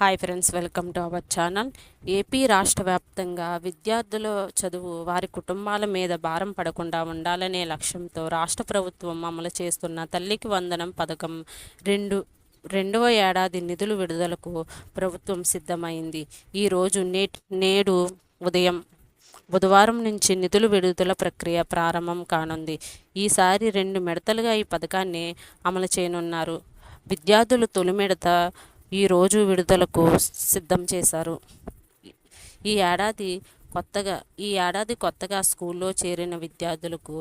Hi friends, welcome to our channel. AP రాష్ట్ర వ్యాప్తంగా విద్యార్థుల చదువు వారి కుటుంబాల మీద భారం పడకుండా ఉండాలనే లక్ష్యంతో రాష్ట్ర ప్రభుత్వం అమలు చేస్తున్న తల్లికి వందనం పథకం రెండవ ఏడాది నిధుల విడుదలకు ప్రభుత్వం సిద్ధమైంది. ఈరోజు నేడు ఉదయం బుధవారం నుంచి నిధుల విడుదల ప్రక్రియ ప్రారంభం కానుంది. ఈసారి 2 విడతలుగా ఈ పథకాన్ని అమలు చేయనున్నారు. విద్యార్థులు తొలి విడత ఈరోజు విడుదలకు సిద్ధం చేశారు. ఈ ఏడాది కొత్తగా స్కూల్లో చేరిన విద్యార్థులకు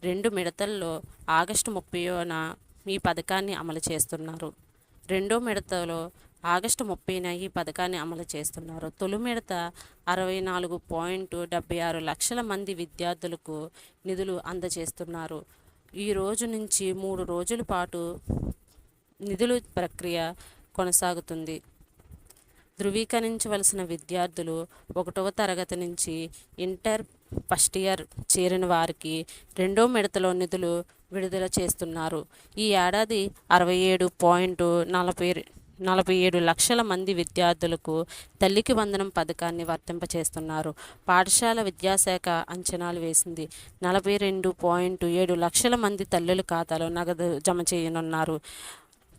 2 విడతల్లో ఆగస్టు 30న ఈ పథకాన్ని అమలు చేస్తున్నారు. రెండో విడతలో ఆగస్టు 30న ఈ పథకాన్ని అమలు చేస్తున్నారు. తొలి విడత 64.76 లక్షల మంది విద్యార్థులకు నిధులు అందజేస్తున్నారు. ఈ రోజు నుంచి 3 రోజుల పాటు నిధుల ప్రక్రియ కొనసాగుతుంది. ధృవీకరించవలసిన విద్యార్థులు 1వ తరగతి నుంచి ఇంటర్ ఫస్ట్ ఇయర్ చేరిన వారికి రెండో విడతలో నిధులు విడుదల చేస్తున్నారు. ఈ ఏడాది 67.47 లక్షల మంది విద్యార్థులకు తల్లికి వందనం పథకాన్ని వర్తింపచేస్తున్నారు. పాఠశాల విద్యాశాఖ అంచనాలు వేసింది. 42.7 లక్షల మంది తల్లుల ఖాతాలో నగదు జమ చేయనున్నారు.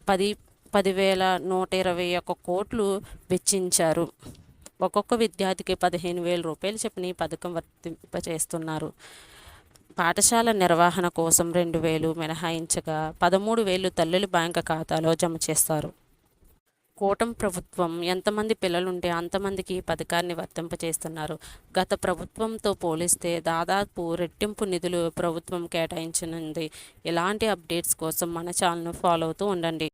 10,121 కోట్లు వెచ్చించారు. ఒక్కొక్క విద్యార్థికి 15,000 రూపాయలు చొప్పున ఈ పథకం వర్తింపచేస్తున్నారు. పాఠశాల నిర్వహణ కోసం 2,000 మినహాయించగా 13,000 తల్లుల బ్యాంకు ఖాతాలో జమ చేస్తారు. కూటమి ప్రభుత్వం ఎంతమంది పిల్లలుంటే అంతమందికి ఈ పథకాన్ని వర్తింపచేస్తున్నారు. గత ప్రభుత్వంతో పోలిస్తే దాదాపు రెట్టింపు నిధులు ప్రభుత్వం కేటాయించనుంది. ఇలాంటి అప్డేట్స్ కోసం మన ఛానల్ను ఫాలో అవుతూ ఉండండి.